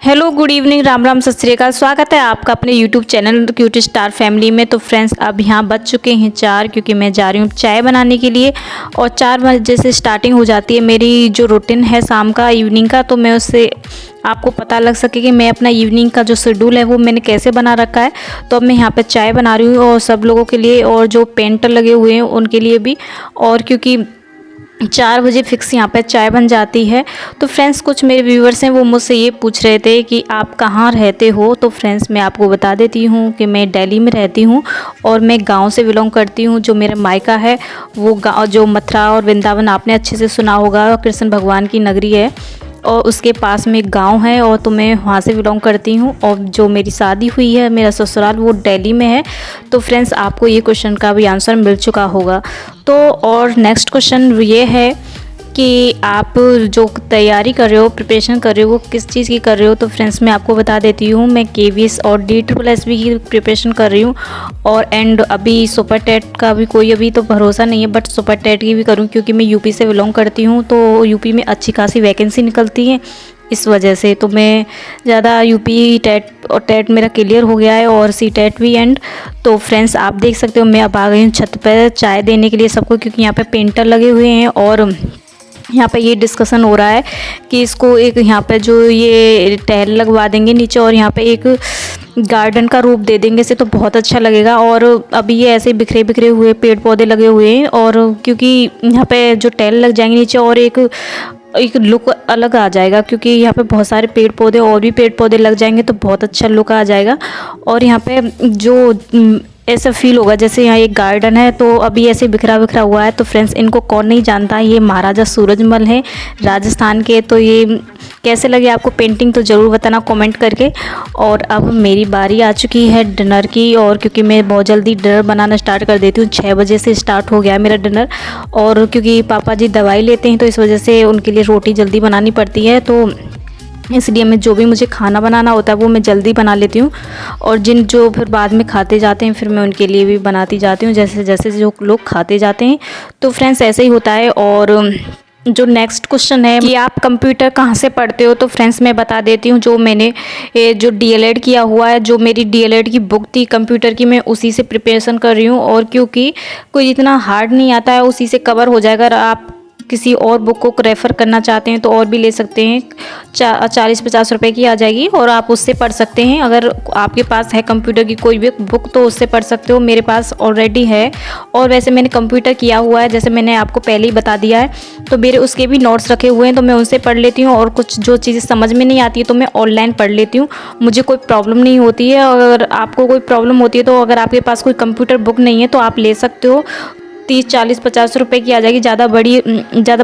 Hello good evening, Ram Ram, Sat Sri Akal. स्वागत है आपका अपने YouTube channel cutie star family में। तो फ्रेंड्स, अब यहाँ बज चुके हैं 4, क्योंकि मैं जा रही हूँ चाय बनाने के लिए। और 4 बजे से स्टार्टिंग हो जाती है मेरी जो रूटीन है शाम का, इवनिंग का। तो मैं उससे आपको पता लग सके कि मैं अपना इवनिंग का जो शेड्यूल है वो मैंने कैसे बना रखा है। तो अब मैं यहाँ पर चाय बना रही हूँ और सब लोगों के लिए, और जो पेंटर लगे हुए हैं उनके लिए भी। और क्योंकि 4 बजे फिक्स यहाँ पे चाय बन जाती है। तो फ्रेंड्स, कुछ मेरे व्यूवर्स हैं वो मुझसे ये पूछ रहे थे कि आप कहाँ रहते हो। तो फ्रेंड्स, मैं आपको बता देती हूँ कि मैं दिल्ली में रहती हूँ और मैं गांव से बिलोंग करती हूँ। जो मेरा मायका है वो गाँव, जो मथुरा और वृंदावन आपने अच्छे से सुना होगा, कृष्ण भगवान की नगरी है, और उसके पास में एक गांव है। और तो मैं वहाँ से बिलोंग करती हूँ। और जो मेरी शादी हुई है, मेरा ससुराल, वो दिल्ली में है। तो फ्रेंड्स, आपको ये क्वेश्चन का भी आंसर मिल चुका होगा। तो और नेक्स्ट क्वेश्चन ये है कि आप जो तैयारी कर रहे हो, प्रिपरेशन कर रहे हो, वो किस चीज़ की कर रहे हो। तो फ्रेंड्स, मैं आपको बता देती हूँ, मैं केवीएस और DSSB की प्रिपरेशन कर रही हूँ। और एंड अभी सुपर टेट का भी कोई अभी तो भरोसा नहीं है, बट सुपर टेट की भी करूँ, क्योंकि मैं यूपी से बिलोंग करती हूँ। तो यूपी में अच्छी खासी वैकेंसी निकलती है, इस वजह से तो मैं ज़्यादा यूपी टेट और टेट मेरा क्लियर हो गया है, और सी टेट भी एंड। तो फ्रेंड्स, आप देख सकते हो मैं अब आ गई हूँ छत पर चाय देने के लिए सबको, क्योंकि यहाँ पे पेंटर लगे हुए हैं। और यहाँ पे ये डिस्कशन हो रहा है कि इसको एक यहाँ पे जो ये टहल लगवा देंगे नीचे, और यहाँ पे एक गार्डन का रूप दे देंगे, इसे तो बहुत अच्छा लगेगा। और अभी ये ऐसे बिखरे बिखरे हुए पेड़ पौधे लगे हुए हैं, और क्योंकि यहाँ पे जो टहल लग जाएंगे नीचे, और एक लुक अलग आ जाएगा, क्योंकि यहाँ पे बहुत सारे पेड़ पौधे और भी पेड़ पौधे लग जाएंगे तो बहुत अच्छा लुक आ जाएगा। और यहाँ पे जो ऐसा फील होगा जैसे यहाँ एक गार्डन है, तो अभी ऐसे बिखरा बिखरा हुआ है। तो फ्रेंड्स, इनको कौन नहीं जानता, ये महाराजा सूरजमल हैं राजस्थान के। तो ये कैसे लगे आपको पेंटिंग, तो ज़रूर बताना कमेंट करके। और अब मेरी बारी आ चुकी है डिनर की, और क्योंकि मैं बहुत जल्दी डिनर बनाना स्टार्ट कर देती हूँ, 6 बजे से स्टार्ट हो गया मेरा डिनर। और क्योंकि पापा जी दवाई लेते हैं, तो इस वजह से उनके लिए रोटी जल्दी बनानी पड़ती है। तो इसलिए मैं जो भी मुझे खाना बनाना होता है वो मैं जल्दी बना लेती हूँ। और जो फिर बाद में खाते जाते हैं, फिर मैं उनके लिए भी बनाती जाती हूँ, जैसे जैसे जो लोग खाते जाते हैं। तो फ्रेंड्स, ऐसे ही होता है। और जो नेक्स्ट क्वेश्चन है कि आप कंप्यूटर कहाँ से पढ़ते हो। तो फ्रेंड्स, मैं बता देती हूँ, जो मैंने जो DLED किया हुआ है, जो मेरी DLED की बुक थी कंप्यूटर की, मैं उसी से प्रिपरेशन कर रही हूँ। और क्योंकि कोई इतना हार्ड नहीं आता है, उसी से कवर हो जाएगा। अगर आप किसी और बुक को रेफ़र करना चाहते हैं तो और भी ले सकते हैं, 40-50 रुपए की आ जाएगी, और आप उससे पढ़ सकते हैं। अगर आपके पास है कंप्यूटर की कोई भी बुक तो उससे पढ़ सकते हो, मेरे पास ऑलरेडी है। और वैसे मैंने कंप्यूटर किया हुआ है, जैसे मैंने आपको पहले ही बता दिया है। तो मेरे उसके भी नोट्स रखे हुए हैं, तो मैं उनसे पढ़ लेती हूँ। और कुछ जो चीज़ें समझ में नहीं आती है तो मैं ऑनलाइन पढ़ लेती हूँ, मुझे कोई प्रॉब्लम नहीं होती है। अगर आपको कोई प्रॉब्लम होती है तो अगर आपके पास कोई कंप्यूटर बुक नहीं है तो आप ले सकते हो, 30-40-50 रुपए की आ जाएगी, ज़्यादा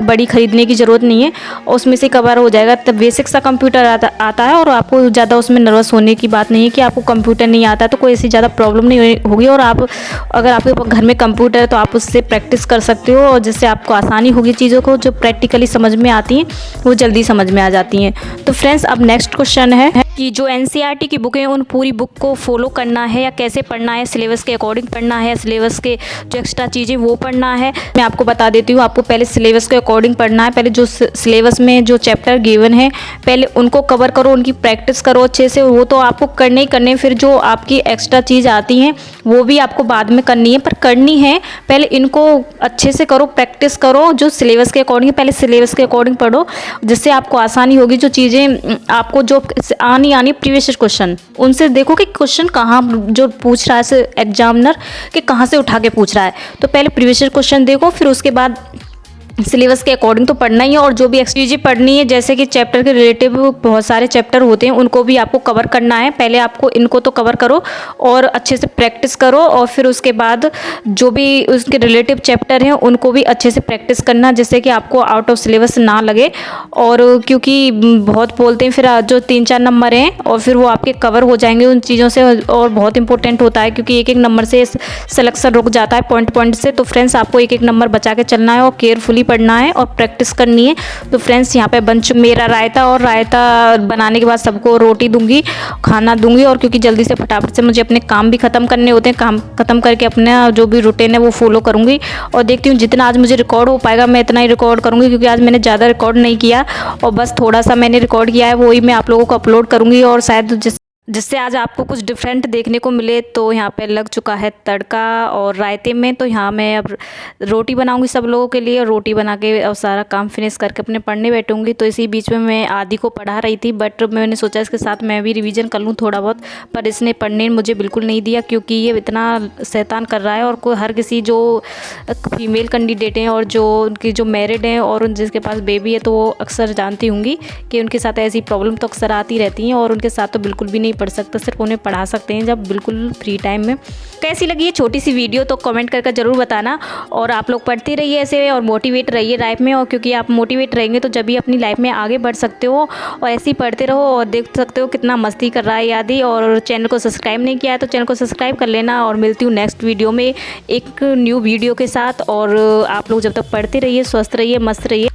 बड़ी ख़रीदने की ज़रूरत नहीं है, उसमें से कवर हो जाएगा। तब बेसिक सा कंप्यूटर आता है, और आपको ज़्यादा उसमें नर्वस होने की बात नहीं है कि आपको कंप्यूटर नहीं आता है, तो कोई ऐसी ज़्यादा प्रॉब्लम नहीं होगी। और आप अगर आपके घर में कंप्यूटर है तो आप उससे प्रैक्टिस कर सकते हो, और जिससे आपको आसानी होगी, चीज़ों को जो प्रैक्टिकली समझ में आती हैं वो जल्दी समझ में आ जाती हैं। तो फ्रेंड्स, अब नेक्स्ट क्वेश्चन है कि जो NCERT की बुक है उन पूरी बुक को फॉलो करना है या कैसे पढ़ना है, सिलेबस के अकॉर्डिंग पढ़ना है, सिलेबस के जो एक्स्ट्रा चीज़ें वो पढ़ना है। मैं आपको बता देती हूँ, आपको पहले सिलेबस के अकॉर्डिंग पढ़ना है। पहले जो सिलेबस में जो चैप्टर गिवन है पहले उनको कवर करो, उनकी प्रैक्टिस करो अच्छे से, वो तो आपको करने ही करने। फिर जो आपकी एक्स्ट्रा चीज़ आती हैं वो भी आपको बाद में करनी है, पर करनी है पहले इनको अच्छे से करो, प्रैक्टिस करो। जो सिलेबस के अकॉर्डिंग पहले सिलेबस के अकॉर्डिंग पढ़ो, जिससे आपको आसानी होगी। जो चीज़ें आपको जो आनी प्रीवियस क्वेश्चन, उनसे देखो कि क्वेश्चन कहाँ जो पूछ रहा है एग्जामिनर, कि कहाँ से उठा के पूछ रहा है। तो पहले प्रीवियस क्वेश्चन देखो, फिर उसके बाद सिलेबस के अकॉर्डिंग तो पढ़ना ही है। और जो भी एक्स्ट्रा चीज़ें पढ़नी है, जैसे कि चैप्टर के रिलेटिव बहुत सारे चैप्टर होते हैं, उनको भी आपको कवर करना है। पहले आपको इनको तो कवर करो और अच्छे से प्रैक्टिस करो, और फिर उसके बाद जो भी उसके रिलेटिव चैप्टर हैं उनको भी अच्छे से प्रैक्टिस करना, जिससे कि आपको आउट ऑफ सिलेबस ना लगे। और क्योंकि बहुत बोलते हैं फिर जो 3-4 नंबर हैं और फिर वो आपके कवर हो जाएंगे उन चीज़ों से। और बहुत इंपॉर्टेंट होता है, क्योंकि एक नंबर से सिलेक्शन रुक जाता है पॉइंट से। तो फ्रेंड्स, आपको एक नंबर बचा के चलना है और केयरफुली पढ़ना है और प्रैक्टिस करनी है। तो फ्रेंड्स यहाँ पे मेरा रायता, और रायता बनाने के बाद सबको रोटी दूंगी, खाना दूंगी, और क्योंकि जल्दी से फटाफट से मुझे अपने काम भी ख़त्म करने होते हैं, काम ख़त्म करके अपना जो भी रूटीन है वो फॉलो करूँगी। और देखती हूँ जितना आज मुझे रिकॉर्ड हो पाएगा मैं इतना ही रिकॉर्ड करूँगी, क्योंकि आज मैंने ज़्यादा रिकॉर्ड नहीं किया और बस थोड़ा सा मैंने रिकॉर्ड किया है, वही मैं आप लोगों को अपलोड करूँगी। और शायद जिससे आज आपको कुछ डिफरेंट देखने को मिले। तो यहाँ पे लग चुका है तड़का और रायते में। तो यहाँ मैं अब रोटी बनाऊंगी सब लोगों के लिए, और रोटी बना के और सारा काम फिनिश करके अपने पढ़ने बैठूंगी। तो इसी बीच में मैं आदि को पढ़ा रही थी, बट मैंने सोचा इसके साथ मैं भी रिवीजन कर लूँ थोड़ा बहुत, पर इसने पढ़ने मुझे बिल्कुल नहीं दिया, क्योंकि ये इतना शैतान कर रहा है। और कोई हर किसी जो फीमेल कैंडिडेट हैं और जो उनकी जो मैरिड हैं और जिसके पास बेबी है, तो वो अक्सर जानती होंगी कि उनके साथ ऐसी प्रॉब्लम तो अक्सर आती रहती हैं, और उनके साथ तो बिल्कुल भी नहीं पढ़ सकते, सिर्फ उन्हें पढ़ा सकते हैं जब बिल्कुल फ्री टाइम में। कैसी लगी ये छोटी सी वीडियो तो कमेंट करके ज़रूर बताना। और आप लोग पढ़ते रहिए ऐसे और मोटिवेट रहिए लाइफ में, और क्योंकि आप मोटिवेट रहेंगे तो जब भी अपनी लाइफ में आगे बढ़ सकते हो। और ऐसे ही पढ़ते रहो, और देख सकते हो कितना मस्ती कर रहा है यादी। और चैनल को सब्सक्राइब नहीं किया है तो चैनल को सब्सक्राइब कर लेना, और मिलती हूँ नेक्स्ट वीडियो में एक न्यू वीडियो के साथ। और आप लोग जब तक पढ़ते रहिए, स्वस्थ रहिए, मस्त रहिए।